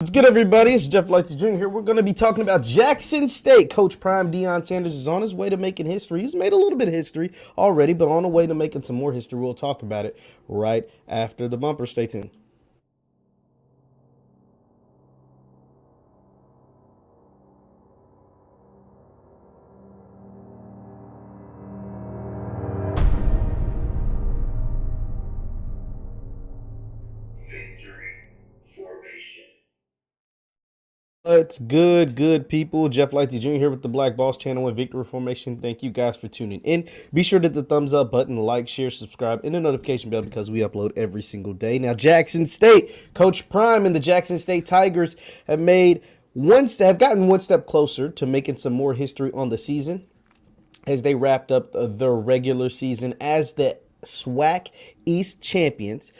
What's good, everybody? It's Jeff Lightsy Jr. here. We're going to be talking about Jackson State. Coach Prime Deion Sanders is on his way to making history. He's made a little bit of history already, but on the way to making some more history. We'll talk about it right after the bumper. Stay tuned. What's good people? Jeff Lightsy Jr. here with the Black Boss channel and Victory Formation. Thank you guys for tuning in. Be sure to hit the thumbs up button, like, share, subscribe, and the notification bell because we upload every single day. Now, Jackson State, Coach Prime and the Jackson State Tigers have gotten one step closer to making some more history on the season as they wrapped up their regular season as the SWAC East champions,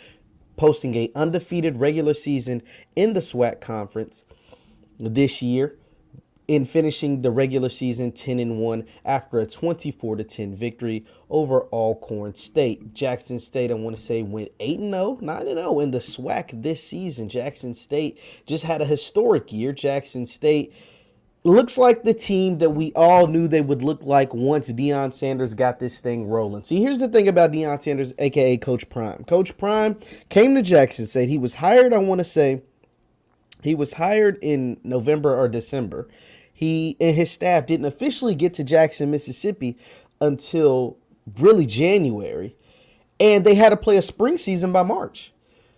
posting a undefeated regular season in the SWAC conference this year, in finishing the regular season 10-1 after a 24-10 victory over Alcorn State. Jackson State, I want to say, went 8-0, 9-0 in the SWAC this season. Jackson State just had a historic year. Jackson State looks like the team that we all knew they would look like once Deion Sanders got this thing rolling. See, here's the thing about Deion Sanders, a.k.a. Coach Prime. Coach Prime came to Jackson State. He was hired, I want to say, he was hired in November or December. He and his staff didn't officially get to Jackson, Mississippi until really January. And they had to play a spring season by March.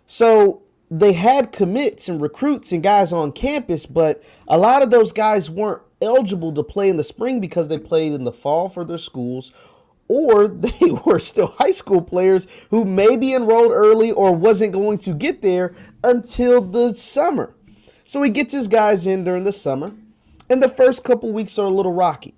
So they had commits and recruits and guys on campus, but a lot of those guys weren't eligible to play in the spring because they played in the fall for their schools, or they were still high school players who maybe enrolled early or wasn't going to get there until the summer. So he gets his guys in during the summer, and the first couple weeks are a little rocky.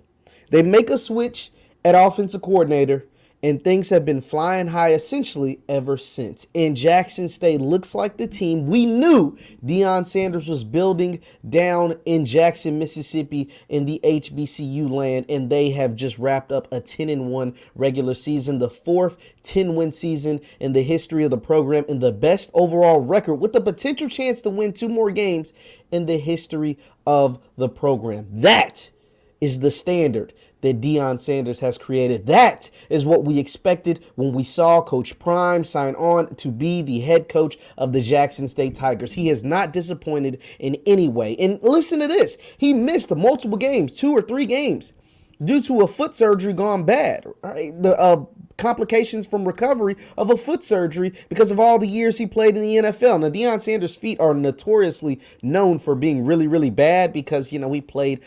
They make a switch at offensive coordinator, and things have been flying high essentially ever since. And Jackson State looks like the team we knew Deion Sanders was building down in Jackson, Mississippi in the HBCU land, and they have just wrapped up a 10-1 regular season, the fourth 10-win season in the history of the program, and the best overall record with the potential chance to win 2 more games in the history of the program. That is the standard that Deion Sanders has created. That is what we expected when we saw Coach Prime sign on to be the head coach of the Jackson State Tigers. He has not disappointed in any way. And listen to this. He missed multiple games, 2 or 3 games, due to a foot surgery gone bad. Right? The complications from recovery of a foot surgery because of all the years he played in the NFL. Now, Deion Sanders' feet are notoriously known for being really, really bad because, he played,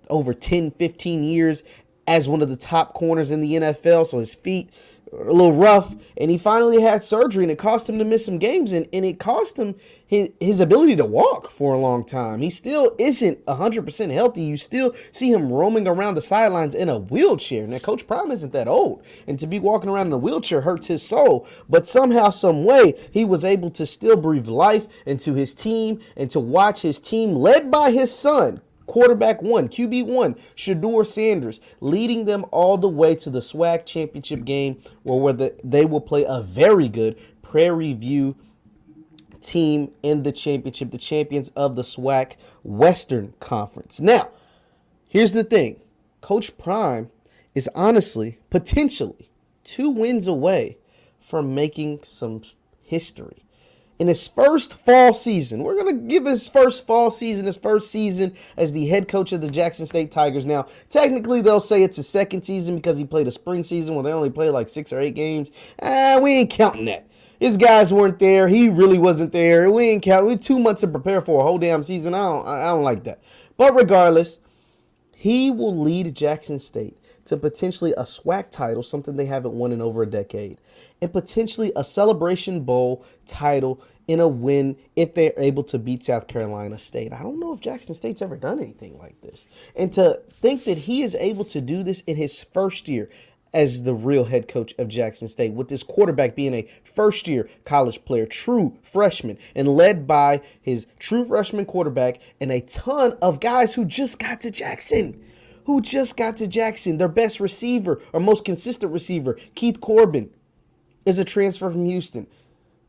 over 10, 15 years as one of the top corners in the NFL. So his feet are a little rough, and he finally had surgery, and it cost him to miss some games, and it cost him his ability to walk for a long time. He still isn't 100% healthy. You still see him roaming around the sidelines in a wheelchair. Now, Coach Prime isn't that old, and to be walking around in a wheelchair hurts his soul, but somehow, some way, he was able to still breathe life into his team and to watch his team led by his son, quarterback 1, QB1, Shedeur Sanders, leading them all the way to the SWAC championship game where they will play a very good Prairie View team in the championship, the champions of the SWAC Western Conference. Now, here's the thing. Coach Prime is honestly, potentially, 2 wins away from making some history. In his first fall season, we're going to give his first fall season, his first season as the head coach of the Jackson State Tigers. Now, technically, they'll say it's his second season because he played a spring season where they only played like 6 or 8 games. We ain't counting that. His guys weren't there. He really wasn't there. We ain't counting. We 2 months to prepare for a whole damn season. I don't like that. But regardless, he will lead Jackson State to potentially a SWAC title, something they haven't won in over a decade, and potentially a Celebration Bowl title in a win if they're able to beat South Carolina State. I don't know if Jackson State's ever done anything like this. And to think that he is able to do this in his first year as the real head coach of Jackson State, with this quarterback being a first-year college player, true freshman, and led by his true freshman quarterback and a ton of guys who just got to Jackson. Their best receiver, or most consistent receiver, Keith Corbin, is a transfer from Houston.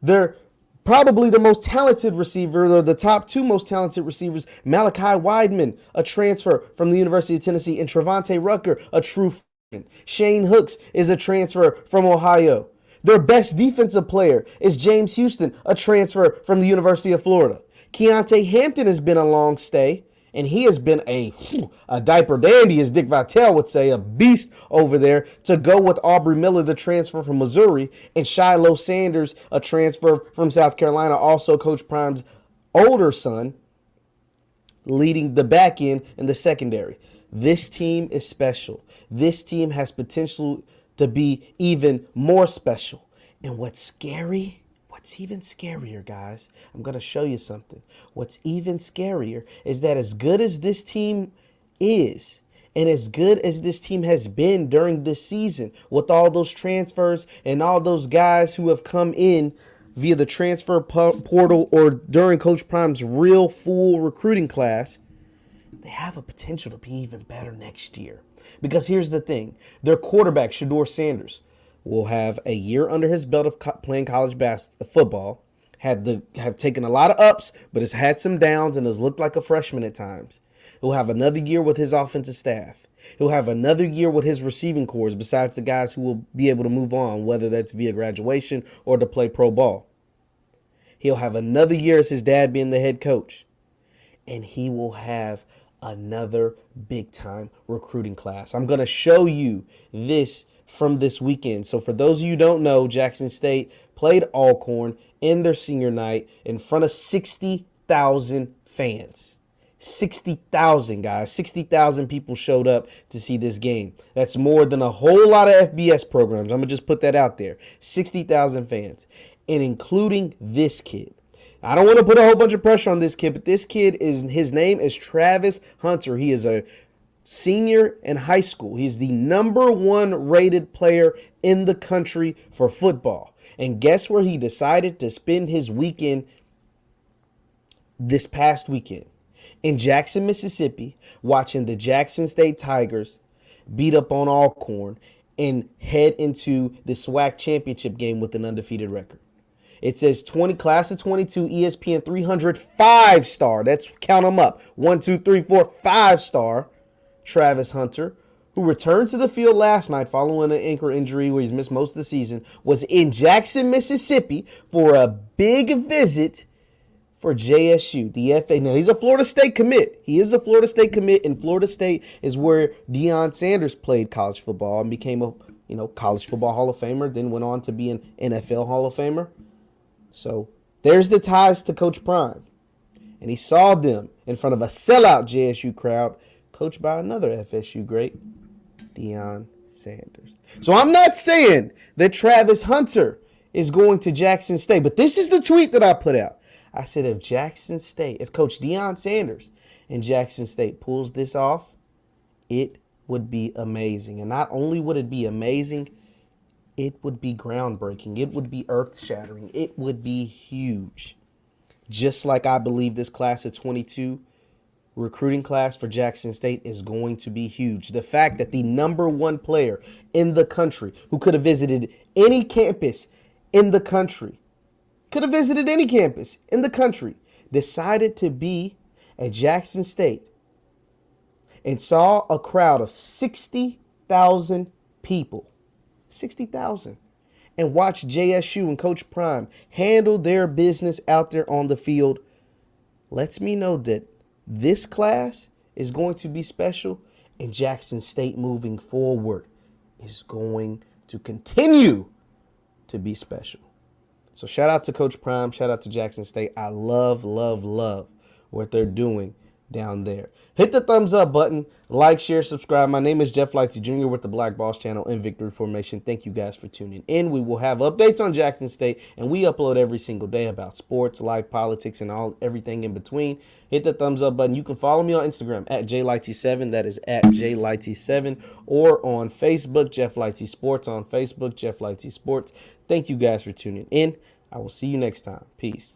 Their Probably the most talented receiver, or the top two most talented receivers, Malachi Wideman, a transfer from the University of Tennessee, and Trevante Rucker, a true freshman. Shane Hooks is a transfer from Ohio. Their best defensive player is James Houston, a transfer from the University of Florida. Keontae Hampton has been a long stay, and he has been a diaper dandy, as Dick Vitale would say, a beast over there, to go with Aubrey Miller, the transfer from Missouri, and Shiloh Sanders, a transfer from South Carolina, also Coach Prime's older son, leading the back end and the secondary. This team is special. This team has potential to be even more special. And what's even scarier, guys, I'm going to show you something. What's even scarier is that as good as this team is, and as good as this team has been during this season, with all those transfers and all those guys who have come in via the transfer portal or during Coach Prime's real full recruiting class, they have a potential to be even better next year. Because here's the thing. Their quarterback, Shedeur Sanders, will have a year under his belt of playing college football, have taken a lot of ups, but has had some downs and has looked like a freshman at times. He'll have another year with his offensive staff. He'll have another year with his receiving corps, besides the guys who will be able to move on, whether that's via graduation or to play pro ball. He'll have another year as his dad being the head coach. And he will have another big-time recruiting class. I'm going to show you this from this weekend. So for those of you who don't know, Jackson State played Alcorn in their senior night in front of 60,000 fans. 60,000, guys. 60,000 people showed up to see this game. That's more than a whole lot of FBS programs. I'm going to just put that out there. 60,000 fans, and including this kid. I don't want to put a whole bunch of pressure on this kid, but this kid his name is Travis Hunter. He is a senior in high school. He's the #1 rated player in the country for football. And guess where he decided to spend his weekend this past weekend? In Jackson, Mississippi, watching the Jackson State Tigers beat up on Alcorn and head into the SWAC championship game with an undefeated record. It says class of 22 ESPN 300 5-star. That's, count them up. 1, 2, 3, 4, 5-star. Travis Hunter, who returned to the field last night following an ankle injury where he's missed most of the season, was in Jackson, Mississippi for a big visit for JSU, the FA. Now, he's a Florida State commit. He is a Florida State commit, and Florida State is where Deion Sanders played college football and became a college football Hall of Famer, then went on to be an NFL Hall of Famer. So there's the ties to Coach Prime. And he saw them in front of a sellout JSU crowd, coached by another FSU great, Deion Sanders. So I'm not saying that Travis Hunter is going to Jackson State, but this is the tweet that I put out. I said, if Coach Deion Sanders and Jackson State pulls this off, it would be amazing. And not only would it be amazing, it would be groundbreaking. It would be earth-shattering. It would be huge. Just like I believe this class of 22 recruiting class for Jackson State is going to be huge. The fact that the #1 player in the country who could have visited any campus in the country, decided to be at Jackson State and saw a crowd of 60,000 people. 60,000. And watch JSU and Coach Prime handle their business out there on the field. Lets me know that this class is going to be special, and Jackson State moving forward is going to continue to be special. So shout out to Coach Prime. Shout out to Jackson State. I love, love, love what they're doing down there. Hit the thumbs up button, like, share, subscribe. My name is Jeff Lightsy Jr. with the Black Boss Channel and Victory Formation. Thank you guys for tuning in. We will have updates on Jackson State, and we upload every single day about sports, life, politics, and everything in between. Hit the thumbs up button. You can follow me on Instagram at JLightsy7. That is at JLightsy7, or on Facebook, Jeff Lightsy Sports. On Facebook, Jeff Lightsy Sports. Thank you guys for tuning in. I will see you next time. Peace.